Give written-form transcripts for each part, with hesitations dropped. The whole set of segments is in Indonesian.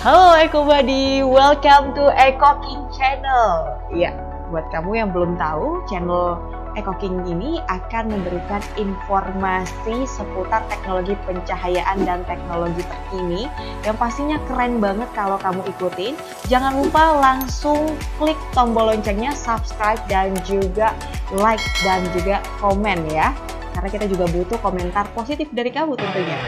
Halo EcoBuddy, welcome to Eco King Channel. Ya, buat kamu yang belum tahu, channel Eco King ini akan memberikan informasi seputar teknologi pencahayaan dan teknologi terkini yang pastinya keren banget kalau kamu ikutin. Jangan lupa langsung klik tombol loncengnya, subscribe dan juga like dan juga komen ya. Karena kita juga butuh komentar positif dari kamu tentunya.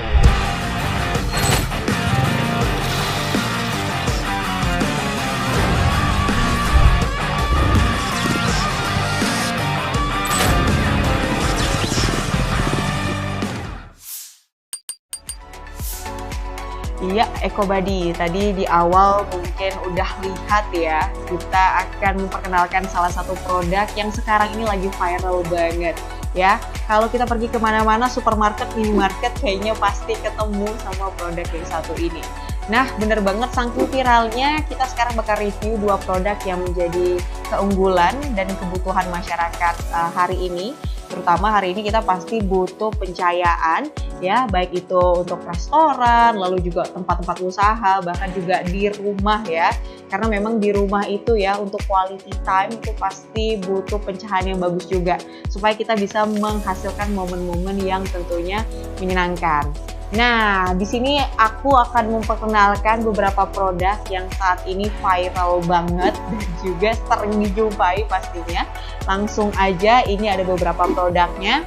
Iya, EcoBuddy. Tadi di awal mungkin udah lihat ya, kita akan memperkenalkan salah satu produk yang sekarang ini lagi viral banget. Ya, kalau kita pergi kemana-mana, supermarket, minimarket, kayaknya pasti ketemu sama produk yang satu ini. Nah, bener banget, saking viralnya, kita sekarang bakal review dua produk yang menjadi keunggulan dan kebutuhan masyarakat hari ini. Terutama hari ini kita pasti butuh pencahayaan, ya, baik itu untuk restoran, lalu juga tempat-tempat usaha, bahkan juga di rumah ya. Karena memang di rumah itu ya, untuk quality time itu pasti butuh pencahayaan yang bagus juga, supaya kita bisa menghasilkan momen-momen yang tentunya menyenangkan. Nah, di sini aku akan memperkenalkan beberapa produk yang saat ini viral banget dan juga sering dijumpai pastinya. Langsung aja, ini ada beberapa produknya.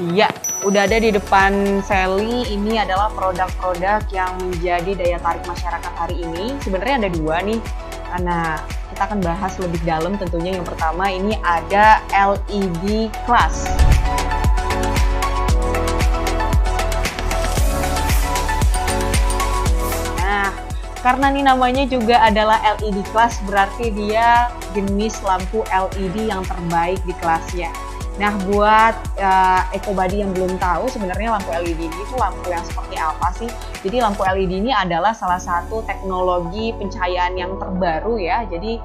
Iya, udah ada di depan Sally. Ini adalah produk-produk yang menjadi daya tarik masyarakat hari ini. Sebenarnya ada dua nih. Nah, kita akan bahas lebih dalam tentunya. Yang pertama ini ada LED Class. Karena nih namanya juga adalah LED Class, berarti dia jenis lampu LED yang terbaik di kelasnya. Nah, buat EcoBuddy yang belum tahu, sebenarnya lampu LED ini itu lampu yang seperti apa sih? Jadi lampu LED ini adalah salah satu teknologi pencahayaan yang terbaru ya. Jadi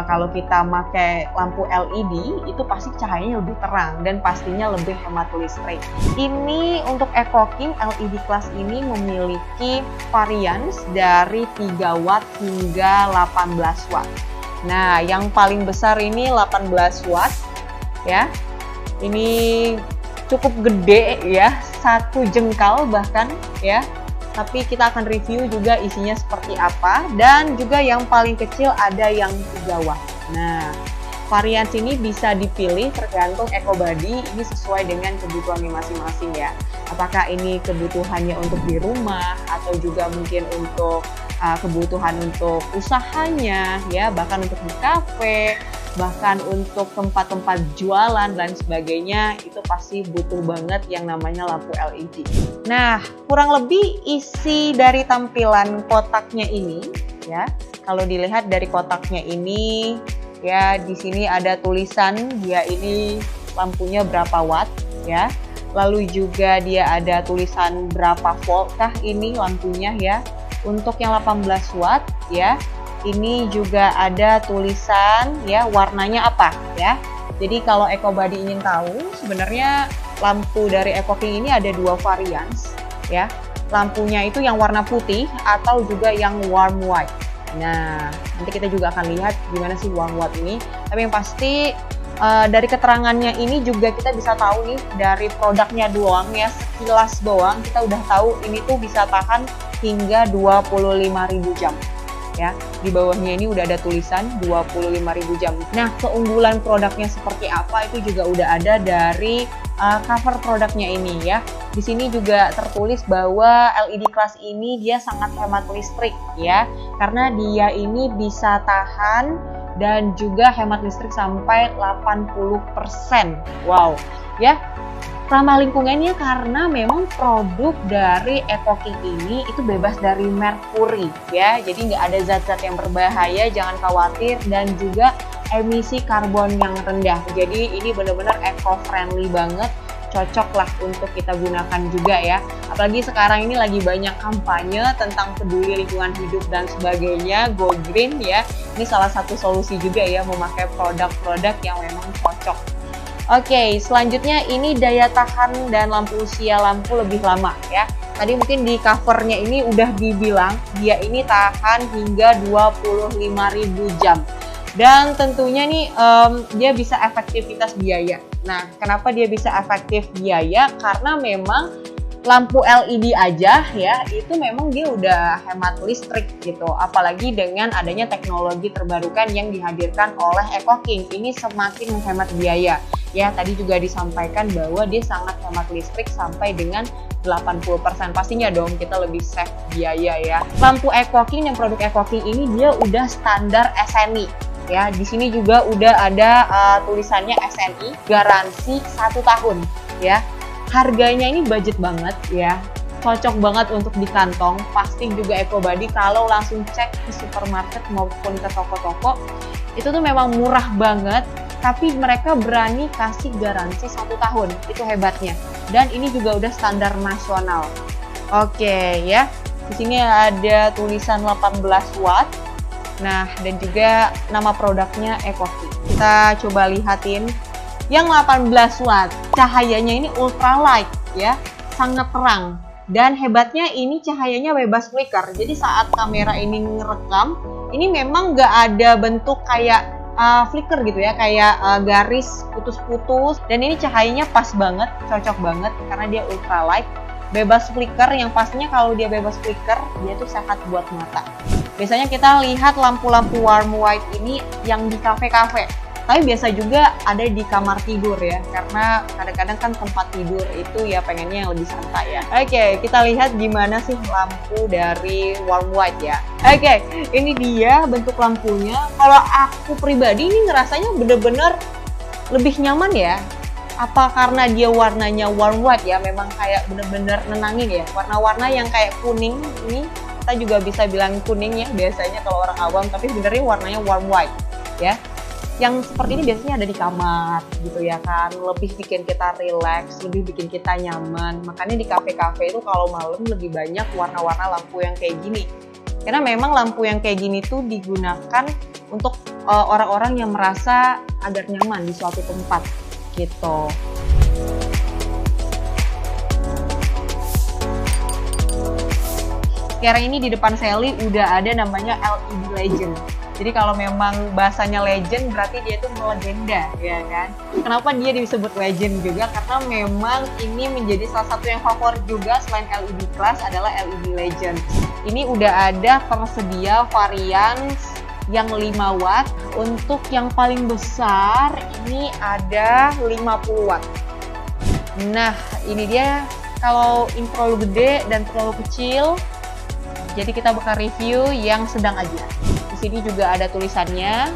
kalau kita pakai lampu LED itu pasti cahayanya lebih terang dan pastinya lebih hemat listrik. Ini untuk Eco King LED Class ini memiliki varian dari 3 watt hingga 18 watt. Nah, yang paling besar ini 18 watt ya. Ini cukup gede ya, 1 jengkal bahkan ya. Tapi kita akan review juga isinya seperti apa. Dan juga yang paling kecil ada yang 3 watt. Nah, varian ini bisa dipilih tergantung EcoBuddy, ini sesuai dengan kebutuhannya masing-masing ya. Apakah ini kebutuhannya untuk di rumah atau juga mungkin untuk kebutuhan untuk usahanya ya, bahkan untuk di kafe, bahkan untuk tempat-tempat jualan dan sebagainya, itu pasti butuh banget yang namanya lampu LED. Nah, kurang lebih isi dari tampilan kotaknya ini ya, kalau dilihat dari kotaknya ini ya, di sini ada tulisan dia ini lampunya berapa watt ya. Lalu juga dia ada tulisan berapa volt kah ini lampunya ya. Untuk yang 18 watt ya, ini juga ada tulisan ya warnanya apa ya. Jadi kalau EcoBuddy ingin tahu, sebenarnya lampu dari Eco King ini ada 2 varian ya. Lampunya itu yang warna putih atau juga yang warm white. Nah, nanti kita juga akan lihat gimana sih warm white ini. Tapi yang pasti dari keterangannya ini juga kita bisa tahu nih, dari produknya doang ya, sekilas doang kita udah tahu ini tuh bisa tahan hingga 25.000 jam. Ya, di bawahnya ini udah ada tulisan 25.000 jam. Nah, keunggulan produknya seperti apa itu juga udah ada dari cover produknya ini ya. Di sini juga tertulis bahwa LED Class ini dia sangat hemat listrik ya, karena dia ini bisa tahan dan juga hemat listrik sampai 80%. Wow, ya. Ramah lingkungannya karena memang produk dari Eco King ini itu bebas dari merkuri ya, jadi nggak ada zat-zat yang berbahaya, jangan khawatir, dan juga emisi karbon yang rendah. Jadi ini benar-benar eco-friendly banget, cocok lah untuk kita gunakan juga ya. Apalagi sekarang ini lagi banyak kampanye tentang peduli lingkungan hidup dan sebagainya, go green ya. Ini salah satu solusi juga ya, memakai produk-produk yang memang cocok. Oke, selanjutnya ini daya tahan dan lampu usia lampu lebih lama ya. tadi mungkin di covernya ini udah dibilang dia ini tahan hingga 25.000 jam. Dan tentunya nih dia bisa efektivitas biaya. Nah, kenapa dia bisa efektif biaya? Karena memang lampu LED aja ya, itu memang dia udah hemat listrik gitu. Apalagi dengan adanya teknologi terbarukan yang dihadirkan oleh EcoKing, ini semakin menghemat biaya. Ya, tadi juga disampaikan bahwa dia sangat hemat listrik sampai dengan 80%. Pastinya dong kita lebih save biaya ya. Lampu EcoKing dan produk EcoKing ini dia udah standar SNI. Ya, di sini juga udah ada tulisannya SNI, garansi 1 tahun ya. Harganya ini budget banget ya, cocok banget untuk di kantong. Pasti juga EcoBody kalau langsung cek ke supermarket maupun ke toko-toko, itu tuh memang murah banget, tapi mereka berani kasih garansi 1 tahun, itu hebatnya. Dan ini juga udah standar nasional. Oke ya, di sini ada tulisan 18 watt. Nah, dan juga nama produknya EcoKing. Kita coba lihatin yang 18 watt. Cahayanya ini ultralight ya, sangat terang. Dan hebatnya ini cahayanya bebas flicker. Jadi saat kamera ini ngerekam, ini memang nggak ada bentuk kayak flicker gitu ya, kayak garis putus-putus. Dan ini cahayanya pas banget, cocok banget karena dia ultralight. Bebas flicker, yang pastinya kalau dia bebas flicker, dia tuh sehat buat mata. Biasanya kita lihat lampu-lampu warm white ini yang di kafe-kafe. Tapi biasa juga ada di kamar tidur ya, karena kadang-kadang kan tempat tidur itu ya pengennya yang lebih santai ya. Oke, kita lihat gimana sih lampu dari warm white ya. Oke, ini dia bentuk lampunya. Kalau aku pribadi ini ngerasanya bener-bener lebih nyaman ya. Apa karena dia warnanya warm white ya, memang kayak bener-bener nenangin ya. Warna-warna yang kayak kuning ini, kita juga bisa bilang kuning ya biasanya kalau orang awam, tapi sebenarnya warnanya warm white ya. Yang seperti ini biasanya ada di kamar gitu ya kan, lebih bikin kita relax, lebih bikin kita nyaman. Makanya di kafe-kafe itu kalau malam lebih banyak warna-warna lampu yang kayak gini. Karena memang lampu yang kayak gini tuh digunakan untuk orang-orang yang merasa agar nyaman di suatu tempat gitu. Sekarang ini di depan Sally udah ada namanya LED Legend. Jadi kalau memang bahasanya legend berarti dia itu melegenda ya kan. Kenapa dia disebut legend juga? Karena memang ini menjadi salah satu yang favorit juga selain LED Class adalah LED Legend. Ini udah ada tersedia varian yang 5 watt. Untuk yang paling besar ini ada 50 watt. Nah, ini dia kalau yang terlalu gede dan terlalu kecil. Jadi kita bakal review yang sedang aja. Di sini juga ada tulisannya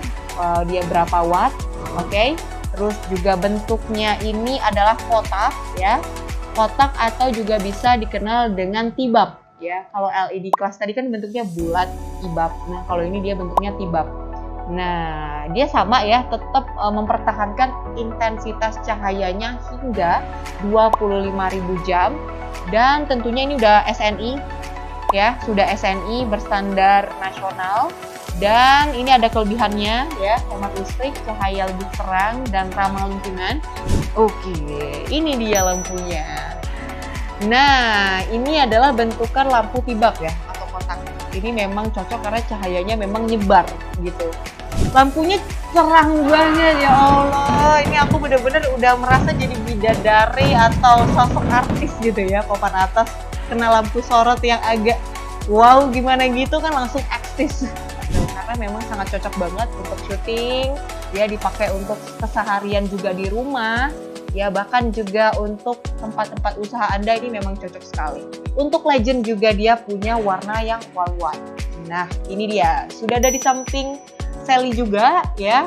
dia berapa watt, oke. Terus juga bentuknya ini adalah kotak ya, kotak atau juga bisa dikenal dengan tibab ya. Kalau LED Class tadi kan bentuknya bulat tibab, nah kalau ini dia bentuknya tibab. Nah dia sama ya, tetap mempertahankan intensitas cahayanya hingga 25.000 jam dan tentunya ini udah SNI ya, sudah SNI berstandar nasional. Dan ini ada kelebihannya ya, hemat listrik, cahaya lebih terang dan ramah lingkungan. Oke, ini dia lampunya. Nah, ini adalah bentukan lampu tibab ya, atau kotak. Ini memang cocok karena cahayanya memang nyebar gitu. Lampunya cerang banget ya Allah. Ini aku bener-bener udah merasa jadi bidadari atau sosok artis gitu ya, papan atas kena lampu sorot yang agak wow gimana gitu kan, langsung eksis. Karena memang sangat cocok banget untuk syuting, ya dipakai untuk keseharian juga di rumah, ya bahkan juga untuk tempat-tempat usaha Anda ini memang cocok sekali. Untuk Legend juga dia punya warna yang warm white. Nah ini dia, sudah ada di samping Sally juga ya.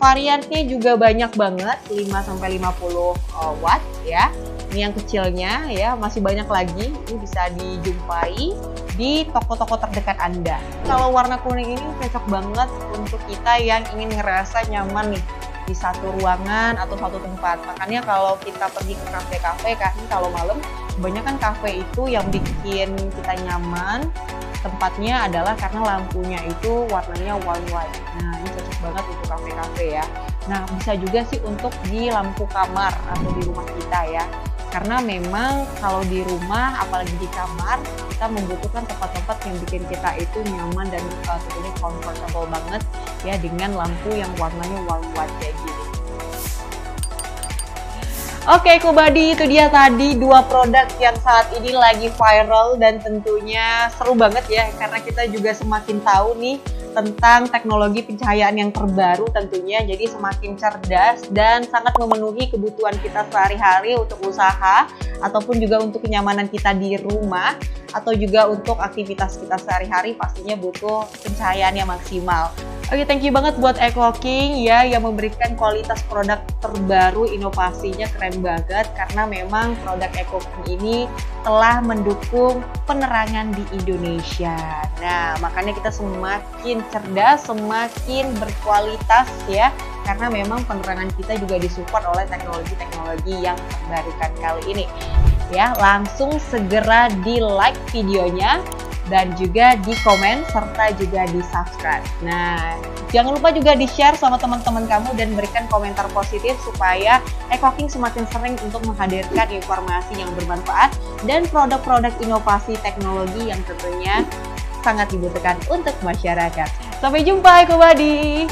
Variannya juga banyak banget, 5-50 watt ya. Ini yang kecilnya ya, masih banyak lagi, ini bisa dijumpai di toko-toko terdekat Anda. Kalau warna kuning ini cocok banget untuk kita yang ingin ngerasa nyaman nih di satu ruangan atau satu tempat. Makanya kalau kita pergi ke kafe-kafe, kan kalau malam kebanyakan kafe itu yang bikin kita nyaman tempatnya adalah karena lampunya itu warnanya warm white. Nah ini cocok banget untuk kafe-kafe ya. Nah bisa juga sih untuk di lampu kamar atau di rumah kita ya. Karena memang kalau di rumah, apalagi di kamar, kita membutuhkan tempat-tempat yang bikin kita itu nyaman dan tentunya comfortable banget ya, dengan lampu yang warnanya warm white kayak gini. Oke, Kobadi, itu dia tadi 2 produk yang saat ini lagi viral dan tentunya seru banget ya, karena kita juga semakin tahu nih tentang teknologi pencahayaan yang terbaru tentunya, jadi semakin cerdas dan sangat memenuhi kebutuhan kita sehari-hari untuk usaha ataupun juga untuk kenyamanan kita di rumah atau juga untuk aktivitas kita sehari-hari pastinya butuh pencahayaan yang maksimal. Oke, thank you banget buat Ecoking ya yang memberikan kualitas produk terbaru, inovasinya keren banget karena memang produk Ecoking ini telah mendukung penerangan di Indonesia. Nah, makanya kita semakin cerdas, semakin berkualitas ya, karena memang penerangan kita juga disupport oleh teknologi-teknologi yang terbarukan kali ini. Ya, langsung segera di like videonya dan juga di komen serta juga di subscribe. Nah, jangan lupa juga di share sama teman-teman kamu dan berikan komentar positif supaya Ecoking semakin sering untuk menghadirkan informasi yang bermanfaat dan produk-produk inovasi teknologi yang tentunya sangat dibutuhkan untuk masyarakat. Sampai jumpa, Ekobadi!